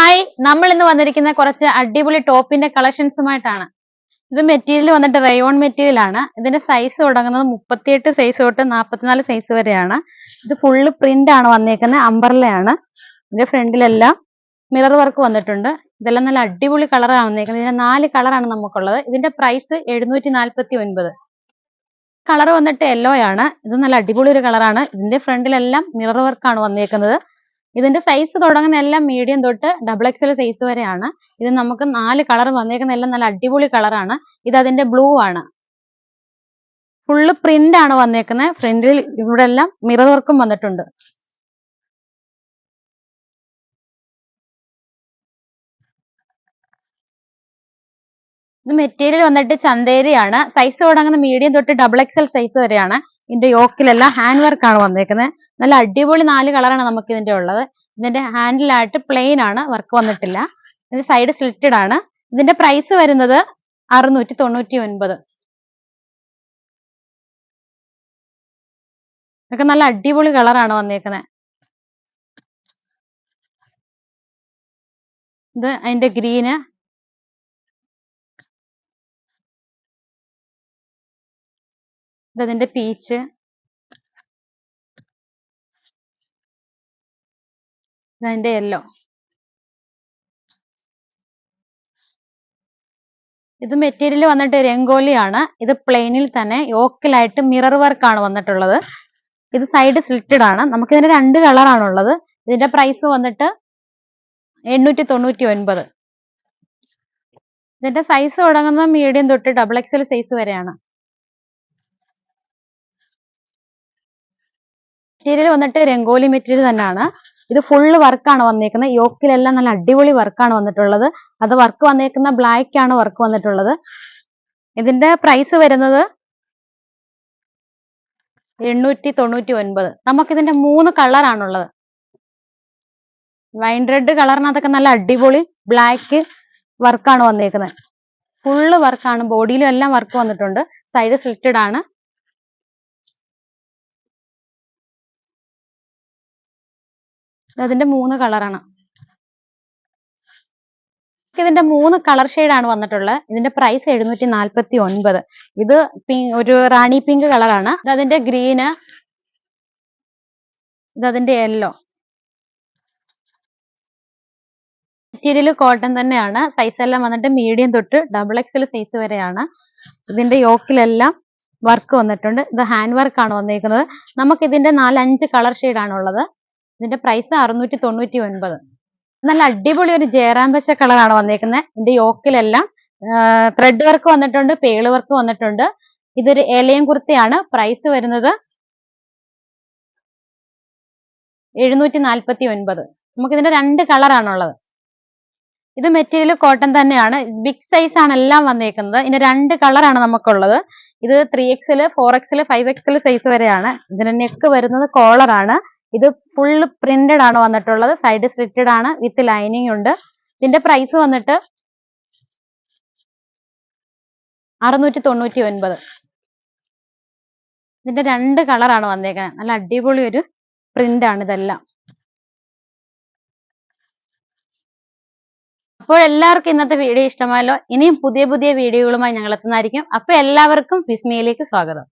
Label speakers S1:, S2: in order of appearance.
S1: Hi, നമ്മൾ ഇന്ന് വന്നിരിക്കുന്ന കുറച്ച് അടിപൊളി ടോപ്പിന്റെ കളക്ഷൻസുമായിട്ടാണ്. ഇത് മെറ്റീരിയൽ വന്നിട്ട് റയോൺ മെറ്റീരിയൽ ആണ്. ഇതിന്റെ സൈസ് തുടങ്ങുന്നത് 38 സൈസ് തൊട്ട് 44 സൈസ് വരെയാണ്. ഇത് ഫുള്ള് പ്രിന്റ് ആണ് വന്നേക്കുന്നത്, അംബർലയാണ്. ഇതിന്റെ ഫ്രണ്ടിലെല്ലാം മിറർ വർക്ക് വന്നിട്ടുണ്ട്. ഇതെല്ലാം നല്ല അടിപൊളി കളറാണ് വന്നേക്കുന്നത്. ഇതിന്റെ 4 കളറാണ് നമുക്കുള്ളത്. ഇതിന്റെ പ്രൈസ് 749. കളർ വന്നിട്ട് യെല്ലോ ആണ്. ഇത് നല്ല അടിപൊളി ഒരു കളറാണ്. ഇതിന്റെ ഫ്രണ്ടിലെല്ലാം മിറർ വർക്കാണ് വന്നേക്കുന്നത്. ഇതിന്റെ സൈസ് തുടങ്ങുന്ന എല്ലാം മീഡിയം തൊട്ട് XXL സൈസ് വരെയാണ്. ഇത് നമുക്ക് 4 കളർ വന്നേക്കുന്ന എല്ലാം നല്ല അടിപൊളി കളറാണ്. ഇത് അതിന്റെ ബ്ലൂ ആണ്. ഫുള്ള് പ്രിന്റ് ആണ് വന്നേക്കുന്നത്. ഫ്രണ്ടിൽ ഇവിടെ എല്ലാം മിറർ വർക്കും വന്നിട്ടുണ്ട്. ഇത് മെറ്റീരിയൽ വന്നിട്ട് ചന്തേരിയാണ്. സൈസ് തുടങ്ങുന്ന മീഡിയം തൊട്ട് XXL സൈസ് വരെയാണ്. ഇതിന്റെ യോക്കിലെല്ലാം ഹാൻഡ് വർക്ക് ആണ് വന്നേക്കുന്നത്. നല്ല അടിപൊളി 4 കളറാണ് നമുക്ക് ഇതിന്റെ ഉള്ളത്. ഇതിന്റെ ഹാൻഡിലായിട്ട് പ്ലെയിൻ ആണ്, വർക്ക് വന്നിട്ടില്ല. ഇതിന്റെ സൈഡ് സ്ലിറ്റഡ് ആണ്. ഇതിന്റെ പ്രൈസ് വരുന്നത് 699. ഇതൊക്കെ നല്ല അടിപൊളി കളറാണ് വന്നേക്കുന്നത്. ഇത് അതിന്റെ ഗ്രീന്, ഇതിന്റെ പീച്ച്, ഇതിന്റെ യെല്ലോ. ഇത് മെറ്റീരിയൽ വന്നിട്ട് രംഗോലി ആണ്. ഇത് പ്ലെയിനിൽ തന്നെ യോക്കിലായിട്ട് മിറർ വർക്ക് ആണ് വന്നിട്ടുള്ളത്. ഇത് സൈഡ് സ്ലിറ്റഡ് ആണ്. നമുക്ക് ഇതിന്റെ 2 കളറാണുള്ളത്. ഇതിന്റെ പ്രൈസ് വന്നിട്ട് 899. ഇതിന്റെ സൈസ് തുടങ്ങുന്ന മീഡിയം തൊട്ട് XXL സൈസ് വരെയാണ്. മെറ്റീരിയൽ വന്നിട്ട് രംഗോലി മെറ്റീരിയൽ തന്നെയാണ്. ഇത് ഫുള്ള് വർക്കാണ് വന്നേക്കുന്നത്. യോക്കിലെല്ലാം നല്ല അടിപൊളി വർക്കാണ് വന്നിട്ടുള്ളത്. അത് വർക്ക് വന്നേക്കുന്ന ബ്ലാക്ക് ആണ് വർക്ക് വന്നിട്ടുള്ളത്. ഇതിന്റെ പ്രൈസ് വരുന്നത് 899. നമുക്ക് ഇതിന്റെ 3 കളറാണുള്ളത്. വൈൻ റെഡ് കളറിനകത്തൊക്കെ നല്ല അടിപൊളി ബ്ലാക്ക് വർക്കാണ് വന്നേക്കുന്നത്. ഫുള്ള് വർക്കാണ്, ബോഡിയിലും എല്ലാം വർക്ക് വന്നിട്ടുണ്ട്. സൈഡ് സ്ലിറ്റഡ് ആണ്. അതിന്റെ 3 കളറാണ്. ഇതിന്റെ 3 കളർ ഷെയ്ഡാണ് വന്നിട്ടുള്ളത്. ഇതിന്റെ പ്രൈസ് 749. ഇത് ഒരു റാണി പിങ്ക് കളറാണ്. ഇത് അതിന്റെ ഗ്രീന്, ഇത് അതിന്റെ യെല്ലോ. മെറ്റീരിയൽ കോട്ടൺ തന്നെയാണ്. സൈസ് എല്ലാം വന്നിട്ട് മീഡിയം തൊട്ട് XXL സൈസ് വരെയാണ്. ഇതിന്റെ യോക്കിലെല്ലാം വർക്ക് വന്നിട്ടുണ്ട്. ഇത് ഹാൻഡ് വർക്ക് ആണ് വന്നേക്കുന്നത്. നമുക്ക് ഇതിന്റെ 4-5 കളർ ഷെയ്ഡാണ് ഉള്ളത്. ഇതിന്റെ പ്രൈസ് 699. നല്ല അടിപൊളി ഒരു ജയറാം പച്ച കളറാണ് വന്നേക്കുന്നത്. ഇതിന്റെ യോക്കിലെല്ലാം ത്രെഡ് വർക്ക് വന്നിട്ടുണ്ട്, പേള് വർക്ക് വന്നിട്ടുണ്ട്. ഇതൊരു ഏലിയൻ കുർത്തിയാണ്. പ്രൈസ് വരുന്നത് 749. നമുക്ക് ഇതിന്റെ 2 കളറാണുള്ളത്. ഇത് മെറ്റീരിയൽ കോട്ടൺ തന്നെയാണ്. ബിഗ് സൈസ് ആണ് എല്ലാം വന്നേക്കുന്നത്. ഇതിന്റെ 2 കളറാണ് നമുക്കുള്ളത്. ഇത് 3XL, 4XL, 5XL സൈസ് വരെയാണ്. ഇതിന്റെ നെക്ക് വരുന്നത് കോളർ ആണ്. ഇത് ഫുള്ള് പ്രിന്റഡ് ആണ് വന്നിട്ടുള്ളത്. സൈഡ് സ്ലിറ്റഡ് ആണ്, വിത്ത് ലൈനിങ് ഉണ്ട്. ഇതിന്റെ പ്രൈസ് വന്നിട്ട് 699. ഇതിന്റെ 2 കളറാണ് വന്നേക്കുന്നത്. നല്ല അടിപൊളി ഒരു പ്രിന്റ് ആണ് ഇതെല്ലാം. അപ്പോൾ എല്ലാവർക്കും ഇന്നത്തെ വീഡിയോ ഇഷ്ടമായല്ലോ. ഇനിയും പുതിയ പുതിയ വീഡിയോകളുമായി ഞങ്ങൾ എത്തുന്നതായിരിക്കും. അപ്പൊ എല്ലാവർക്കും വിസ്മയിലേക്ക് സ്വാഗതം.